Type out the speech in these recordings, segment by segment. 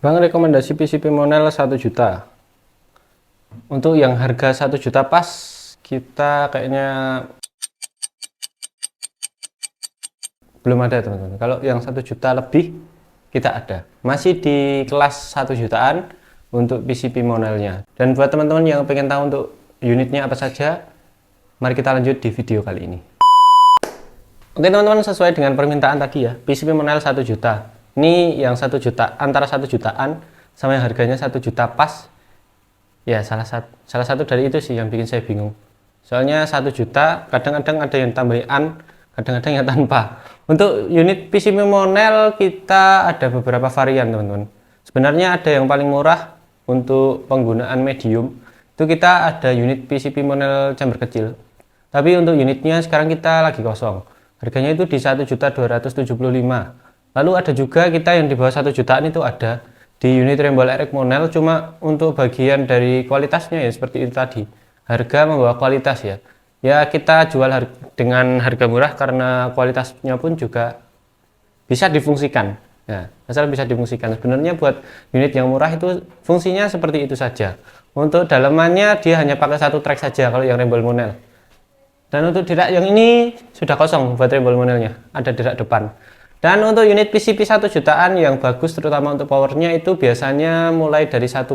Bang, rekomendasi PCB Monel 1 juta. Untuk yang harga 1 juta pas, kita kayaknya belum ada teman-teman. Kalau yang 1 juta lebih, kita ada. Masih di kelas 1 jutaan untuk PCB Monelnya. Dan buat teman-teman yang pengen tahu untuk unitnya apa saja, mari kita lanjut di video kali ini. Oke teman-teman, sesuai dengan permintaan tadi ya, PCB Monel 1 juta. Ini yang 1 juta, antara 1 jutaan sama yang harganya 1 juta pas. Ya salah satu dari itu sih yang bikin saya bingung. Soalnya 1 juta kadang-kadang ada yang tambahan, kadang-kadang yang tanpa. Untuk unit PCB Monel kita ada beberapa varian teman-teman. Sebenarnya ada yang paling murah untuk penggunaan medium. Itu kita ada unit PCB Monel chamber kecil. Tapi untuk unitnya sekarang kita lagi kosong. Harganya itu di 1.275.000. Lalu ada juga kita yang di bawah 1 jutaan itu ada di unit Rainbow Electric Monel, cuma untuk bagian dari kualitasnya ya seperti itu tadi. Harga membawa kualitas ya. Ya kita jual dengan harga murah karena kualitasnya pun juga bisa difungsikan. Ya, asal bisa difungsikan. Sebenarnya buat unit yang murah itu fungsinya seperti itu saja. Untuk dalamannya dia hanya pakai 1 track saja kalau yang Rainbow Monel. Dan untuk dirak yang ini sudah kosong buat Rainbow Monelnya, ada dirak depan. Dan untuk unit PCB 1 jutaan yang bagus terutama untuk powernya itu biasanya mulai dari 1,5.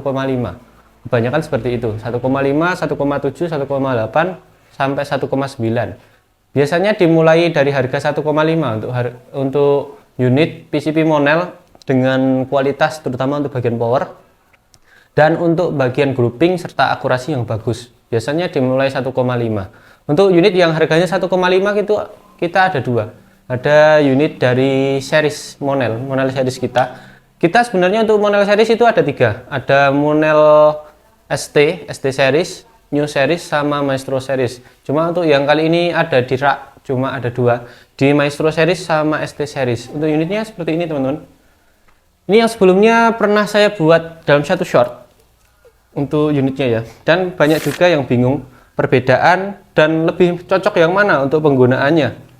Kebanyakan seperti itu, 1,5, 1,7, 1,8 sampai 1,9. Biasanya dimulai dari harga 1,5 untuk unit PCB Monel dengan kualitas terutama untuk bagian power dan untuk bagian grouping serta akurasi yang bagus. Biasanya dimulai 1,5. Untuk unit yang harganya 1,5 itu kita ada dua. Ada unit dari series Monel series kita. Kita sebenarnya untuk Monel series itu ada 3. Ada Monel ST series, New series, sama Maestro series. Cuma untuk yang kali ini ada di rak, cuma ada 2. Di Maestro series sama ST series. Untuk unitnya seperti ini teman-teman. Ini yang sebelumnya pernah saya buat dalam satu short untuk unitnya ya. Dan banyak juga yang bingung perbedaan dan lebih cocok yang mana untuk penggunaannya.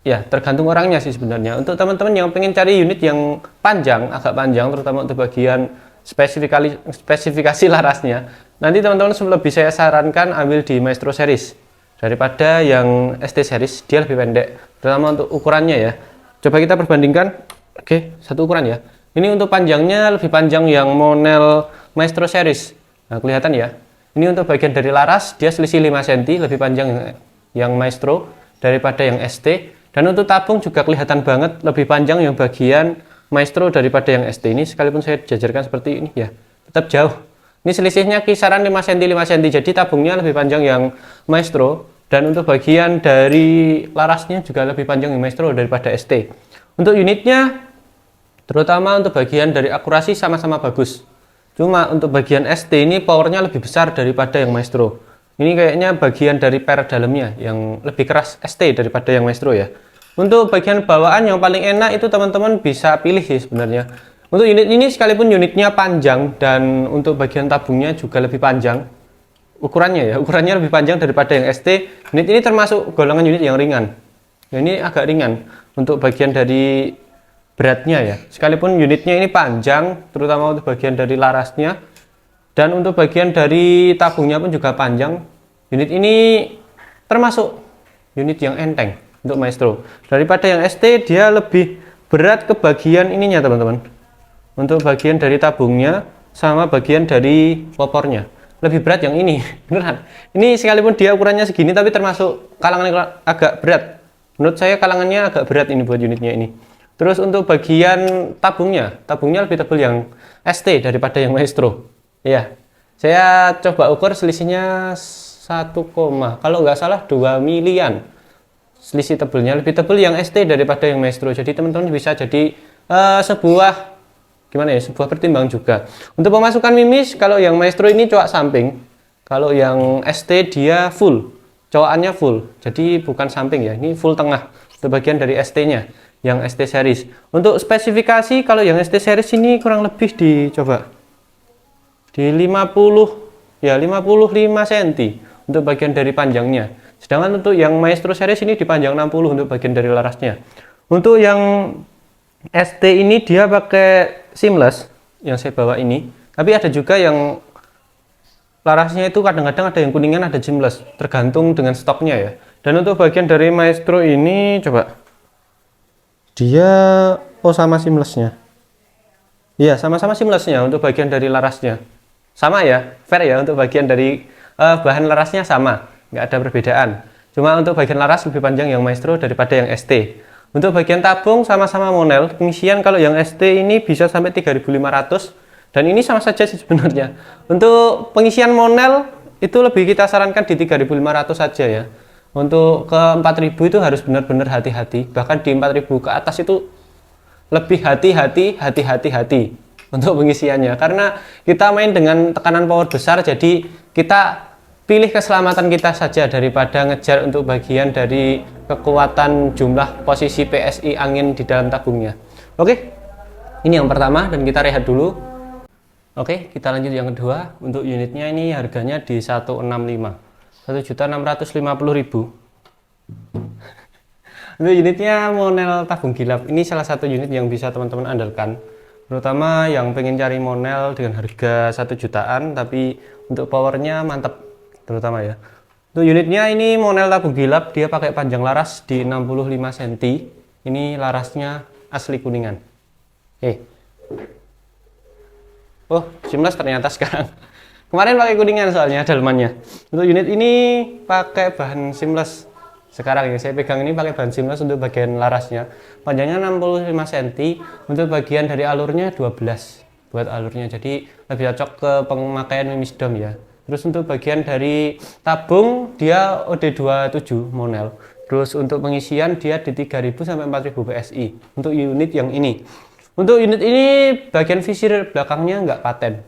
Ya, tergantung orangnya sih sebenarnya. Untuk teman-teman yang pengen cari unit yang panjang, agak panjang, terutama untuk bagian spesifikasi larasnya, nanti teman-teman lebih saya sarankan ambil di Maestro series daripada yang ST series. Dia lebih pendek, terutama untuk ukurannya ya. Coba kita perbandingkan. Oke, satu ukuran ya. Ini untuk panjangnya lebih panjang yang Monel Maestro series. Nah, kelihatan ya. Ini untuk bagian dari laras, dia selisih 5 cm lebih panjang yang Maestro daripada yang ST. Dan untuk tabung juga kelihatan banget lebih panjang yang bagian Maestro daripada yang ST. Ini sekalipun saya jajarkan seperti ini ya, tetap jauh. Ini selisihnya kisaran 5 cm 5 cm. Jadi tabungnya lebih panjang yang Maestro. Dan untuk bagian dari larasnya juga lebih panjang yang Maestro daripada ST. Untuk unitnya, terutama untuk bagian dari akurasi sama-sama bagus. Cuma untuk bagian ST ini powernya lebih besar daripada yang Maestro. Ini kayaknya bagian dari per dalamnya yang lebih keras ST daripada yang Maestro ya. Untuk bagian bawaan yang paling enak itu teman-teman bisa pilih sih sebenarnya. Untuk unit ini sekalipun unitnya panjang dan untuk bagian tabungnya juga lebih panjang. Ukurannya lebih panjang daripada yang ST. Unit ini termasuk golongan unit yang ringan. Ya, ini agak ringan untuk bagian dari beratnya ya. Sekalipun unitnya ini panjang, terutama untuk bagian dari larasnya. Dan untuk bagian dari tabungnya pun juga panjang. Unit ini termasuk unit yang enteng untuk Maestro. Daripada yang ST dia lebih berat ke bagian ininya teman-teman. Untuk bagian dari tabungnya sama bagian dari popornya. Lebih berat yang ini, beneran. Ini sekalipun dia ukurannya segini tapi termasuk kalangan agak berat. Menurut saya kalangannya agak berat ini buat unitnya ini. Terus untuk bagian tabungnya lebih tebal yang ST daripada yang Maestro. Ya, saya coba ukur selisihnya 1, kalau nggak salah 2 milian. Selisih tebelnya lebih tebal yang ST daripada yang Maestro. Jadi teman-teman bisa jadi sebuah pertimbangan juga. Untuk pemasukan mimis, kalau yang Maestro ini coak samping, kalau yang ST dia full, coakannya full. Jadi bukan samping ya, ini full tengah. Itu bagian dari ST-nya, yang ST series. Untuk spesifikasi kalau yang ST series ini kurang lebih di 55 cm untuk bagian dari panjangnya. Sedangkan untuk yang Maestro series ini dipanjang 60 untuk bagian dari larasnya. Untuk yang ST ini dia pakai seamless. yang saya bawa ini, tapi ada juga yang larasnya itu kadang-kadang ada yang kuningan, ada seamless, tergantung dengan stoknya ya. Dan untuk bagian dari Maestro ini coba dia sama seamlessnya. Iya, sama-sama seamlessnya untuk bagian dari larasnya. Sama ya, fair ya, untuk bagian dari bahan larasnya sama, nggak ada perbedaan. Cuma untuk bagian laras lebih panjang yang Maestro daripada yang ST. Untuk bagian tabung sama-sama Monel, pengisian kalau yang ST ini bisa sampai 3.500 dan ini sama saja sih sebenarnya. Untuk pengisian Monel itu lebih kita sarankan di 3.500 saja ya. Untuk ke 4.000 itu harus benar-benar hati-hati. Bahkan di 4.000 ke atas itu lebih hati-hati untuk pengisiannya, karena kita main dengan tekanan power besar, jadi kita pilih keselamatan kita saja daripada ngejar untuk bagian dari kekuatan jumlah posisi PSI angin di dalam tabungnya. Oke, ini yang pertama dan kita rehat dulu. Oke, kita lanjut yang kedua. Untuk unitnya ini harganya di 1.650.000. Untuk unitnya Monel tabung gilap, ini salah satu unit yang bisa teman-teman andalkan, terutama yang pengen cari Monel dengan harga 1 jutaan tapi untuk powernya mantap terutama ya. Untuk unitnya ini Monel tabung gilap, dia pakai panjang laras di 65 cm. Ini larasnya asli kuningan. Oh, seamless ternyata sekarang. Kemarin pakai kuningan soalnya dalemannya. Untuk unit ini pakai bahan seamless. Sekarang yang saya pegang ini pakai bahan seamless untuk bagian larasnya. Panjangnya 65 cm, untuk bagian dari alurnya 12 buat alurnya. Jadi lebih cocok ke pemakaian wisdom ya. Terus untuk bagian dari tabung dia OD27 Monel. Terus untuk pengisian dia di 3000 sampai 4000 PSI untuk unit yang ini. Untuk unit ini bagian visir belakangnya nggak paten.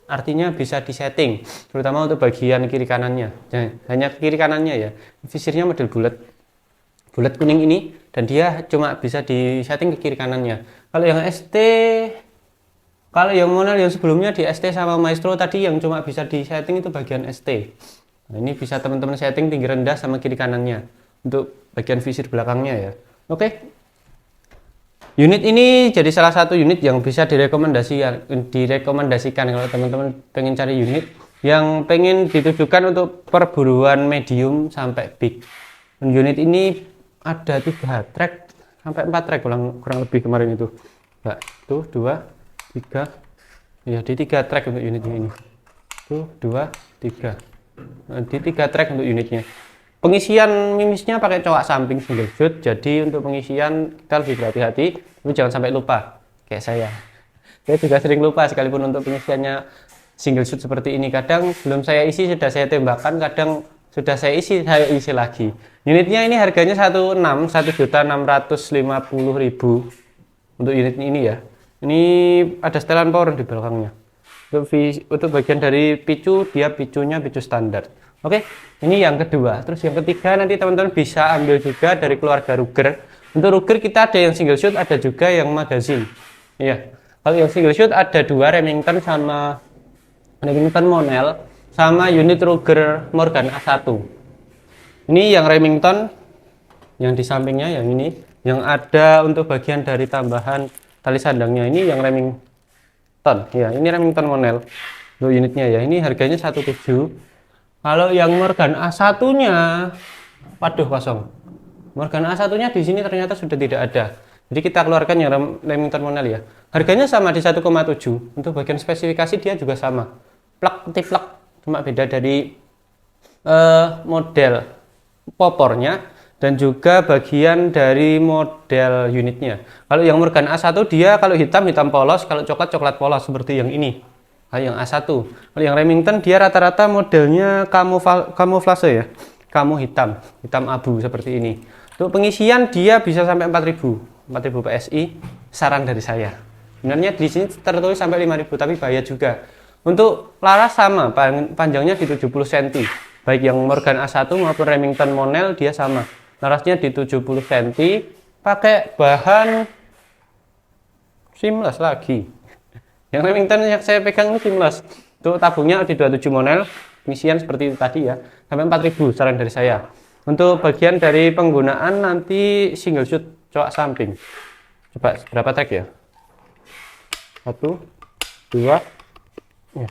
Artinya bisa disetting, terutama untuk bagian kiri kanannya. Nah, hanya kiri kanannya ya. Visirnya model bulat kuning ini, dan dia cuma bisa disetting ke kiri kanannya. Kalau yang ST, kalau yang Monel yang sebelumnya di ST sama Maestro tadi yang cuma bisa disetting itu bagian ST. Nah, ini bisa teman-teman setting tinggi rendah sama kiri kanannya untuk bagian visir belakangnya ya. Oke. Unit ini jadi salah satu unit yang bisa direkomendasikan kalau teman-teman pengen cari unit yang pengen ditujukan untuk perburuan medium sampai big. Unit ini ada 3 track sampai 4 track kurang lebih kemarin itu. Nah, tuh 2, 3. Ya, di 3 track untuk unit ini. Tuh 2, 3. Nah, di 3 track untuk unitnya. Pengisian mimisnya pakai coak samping single shoot, jadi untuk pengisian kita lebih berhati-hati, tapi jangan sampai lupa kayak saya juga sering lupa sekalipun untuk pengisiannya single shoot seperti ini. Kadang belum saya isi sudah saya tembakkan, kadang sudah saya isi lagi. Unitnya ini harganya 1.650.000 untuk unit ini ya. Ini ada setelan power di belakangnya. Untuk bagian dari picu, dia picunya picu standar. Oke, ini yang kedua. Terus yang ketiga nanti teman-teman bisa ambil juga dari keluarga Ruger. Untuk Ruger kita ada yang single shoot, ada juga yang magazine. Iya. Kalau yang single shoot ada 2 Remington sama Remington Monel sama unit Ruger Morgan A1. Ini yang Remington yang di sampingnya yang ini, yang ada untuk bagian dari tambahan tali sandangnya ini yang Remington. Ya, ini Remington Monel. Untuk unitnya ya, ini harganya 1.7. Kalau yang Morgan A1-nya, waduh kosong. Morgan A1-nya di sini ternyata sudah tidak ada. Jadi kita keluarkan yang Remington Monel ya. Harganya sama di 1,7. Untuk bagian spesifikasi dia juga sama. Plak tiplak, cuma beda dari model popornya dan juga bagian dari model unitnya. Kalau yang Morgan A1 dia kalau hitam polos, kalau coklat polos seperti yang ini. Yang A1. Kalau yang Remington dia rata-rata modelnya kamuflase ya. Kamu hitam abu seperti ini. Untuk pengisian dia bisa sampai 4000 PSI, saran dari saya. Sebenarnya di sini tertulis sampai 5000 tapi bahaya juga. Untuk laras sama, panjangnya di 70 cm. Baik yang Morgan A1 maupun Remington Monel dia sama. Larasnya di 70 cm, pakai bahan seamless lagi. Yang Remington yang saya pegang ini seamless. Untuk tabungnya di 27 Monel, pengisian seperti itu tadi ya, sampai 4000 saran dari saya. Untuk bagian dari penggunaan nanti single shoot coak samping. Coba berapa track ya? 1, 2 ya.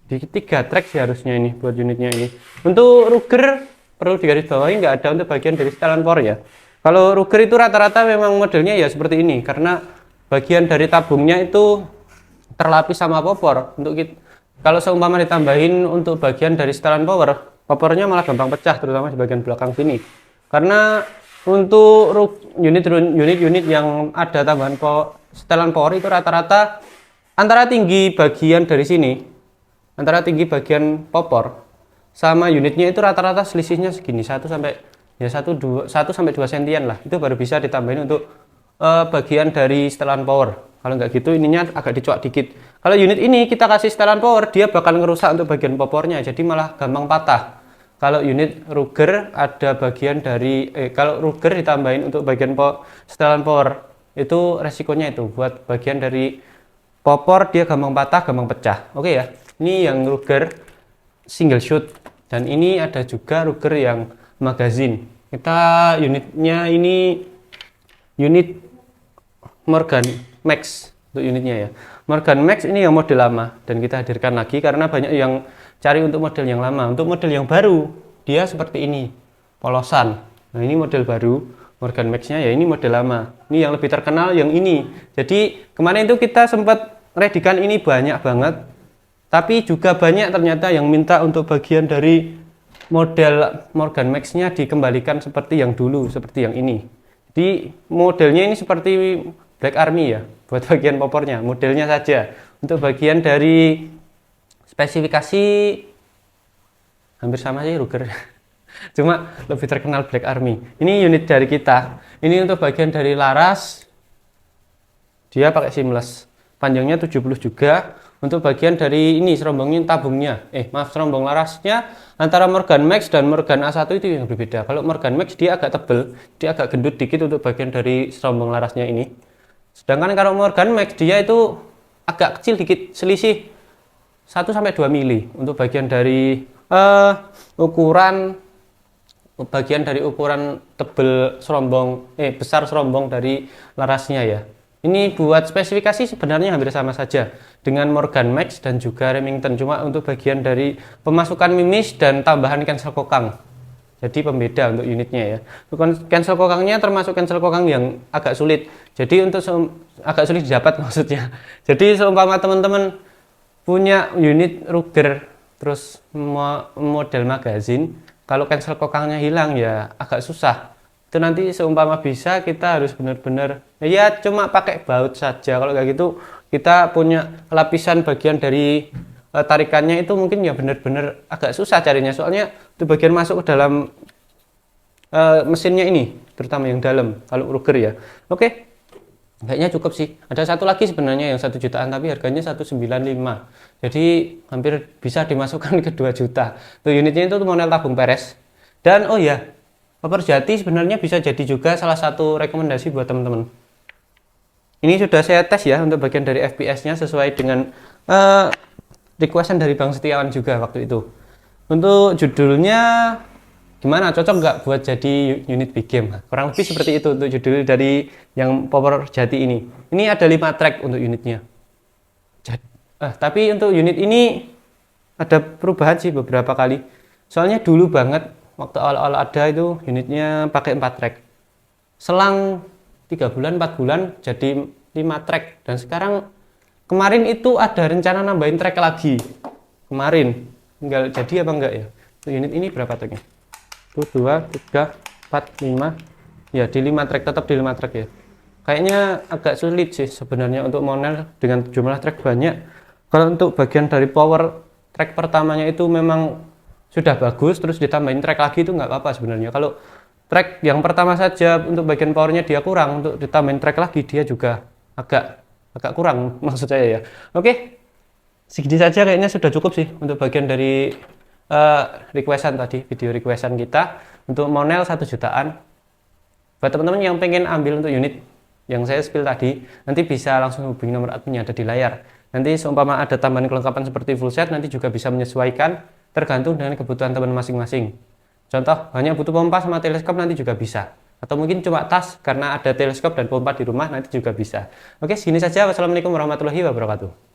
Di 3 track sih harusnya ini buat unitnya ini. Untuk Ruger perlu digarisbawahi nggak ada untuk bagian dari setelan power ya. Kalau Ruger itu rata-rata memang modelnya ya seperti ini karena bagian dari tabungnya itu terlapis sama popor. Kalau seumpama ditambahin untuk bagian dari setelan powernya malah gampang pecah, terutama di bagian belakang sini. Karena untuk unit yang ada tambahan setelan power itu rata-rata antara tinggi bagian dari sini, antara tinggi bagian popor sama unitnya itu rata-rata selisihnya segini 1 sampai 2 sentian lah. Itu baru bisa ditambahin untuk bagian dari setelan power. Kalau nggak gitu ininya agak dicuak dikit. Kalau unit ini kita kasih setelan power, dia bakal ngerusak untuk bagian popornya, jadi malah gampang patah. Kalau unit Ruger ada bagian dari kalau Ruger ditambahin untuk bagian setelan power, itu resikonya itu buat bagian dari popor dia gampang patah, gampang pecah. Oke ya. Ini yang Ruger single shoot dan ini ada juga Ruger yang magazine. Kita unitnya ini unit Morgan Max untuk unitnya ya. Morgan Max ini yang model lama dan kita hadirkan lagi karena banyak yang cari untuk model yang lama. Untuk model yang baru dia seperti ini, polosan. Nah ini model baru Morgan Max-nya ya, ini model lama. Ini yang lebih terkenal yang ini. Jadi kemarin itu kita sempat redikan ini banyak banget, tapi juga banyak ternyata yang minta untuk bagian dari model Morgan Max-nya dikembalikan seperti yang dulu, seperti yang ini. Jadi modelnya ini seperti Black Army ya, buat bagian popornya, modelnya saja. Untuk bagian dari spesifikasi hampir sama sih Ruger, cuma lebih terkenal Black Army. Ini unit dari kita. Ini untuk bagian dari laras, dia pakai seamless. Panjangnya 70 juga. Untuk bagian dari ini serombongnya tabungnya, serombong larasnya antara Morgan Max dan Morgan A1 itu yang berbeda. Kalau Morgan Max dia agak tebel, dia agak gendut dikit untuk bagian dari serombong larasnya ini. Sedangkan kalau Morgan Max dia itu agak kecil dikit, selisih 1 sampai 2 mili untuk bagian dari ukuran tebel serombong besar serombong dari larasnya ya. Ini buat spesifikasi sebenarnya hampir sama saja dengan Morgan Max dan juga Remington, cuma untuk bagian dari pemasukan mimis dan tambahan cancel kokang. Jadi pembeda untuk unitnya ya. Cancel kokangnya termasuk cancel kokang yang agak sulit. Jadi untuk agak sulit didapat maksudnya. Jadi seumpama teman-teman punya unit Ruger terus model magazine, kalau cancel kokangnya hilang ya agak susah. Itu nanti seumpama bisa kita harus benar-benar ya cuma pakai baut saja. Kalau kayak gitu kita punya lapisan bagian dari tarikannya itu mungkin ya benar-benar agak susah carinya, soalnya itu bagian masuk ke dalam mesinnya ini, terutama yang dalam kalau Ruger ya. Oke, kayaknya cukup sih. Ada satu lagi sebenarnya yang 1 jutaan tapi harganya 195, jadi hampir bisa dimasukkan ke 2 juta. Tuh unitnya itu model tabung peres. Dan oh ya, Popor Jati sebenarnya bisa jadi juga salah satu rekomendasi buat teman-teman. Ini sudah saya tes ya untuk bagian dari FPS-nya sesuai dengan requestan dari Bang Setiawan juga waktu itu. Untuk judulnya gimana, cocok nggak buat jadi unit big game? Kurang lebih seperti itu untuk judul dari yang Popor Jati ini. Ini ada 5 track untuk unitnya. Tapi untuk unit ini ada perubahan sih beberapa kali. Soalnya dulu banget waktu awal-awal ada itu unitnya pakai 4 track. Selang 3 bulan, 4 bulan jadi 5 track. Dan sekarang kemarin itu ada rencana nambahin track lagi. Kemarin tinggal jadi apa enggak ya? Untuk unit ini berapa tracknya? 1, 2, 3, 4, 5. Ya di 5 track, tetap di 5 track ya. Kayaknya agak sulit sih sebenarnya untuk monel dengan jumlah track banyak. Kalau untuk bagian dari power track pertamanya itu memang sudah bagus, terus ditambahin track lagi itu nggak apa-apa sebenarnya. Kalau track yang pertama saja untuk bagian powernya dia kurang, untuk ditambahin track lagi dia juga agak kurang maksud saya ya. Oke, segini saja kayaknya sudah cukup sih untuk bagian dari requestan tadi, video requestan kita untuk monel 1 jutaan. Buat teman-teman yang pengen ambil untuk unit yang saya spill tadi, nanti bisa langsung hubungi nomor adminnya ada di layar. Nanti seumpama ada tambahan kelengkapan seperti full set, nanti juga bisa menyesuaikan tergantung dengan kebutuhan teman masing-masing. Contoh, hanya butuh pompa sama teleskop nanti juga bisa. Atau mungkin cuma tas karena ada teleskop dan pompa di rumah nanti juga bisa. Oke, segini saja. Wassalamualaikum warahmatullahi wabarakatuh.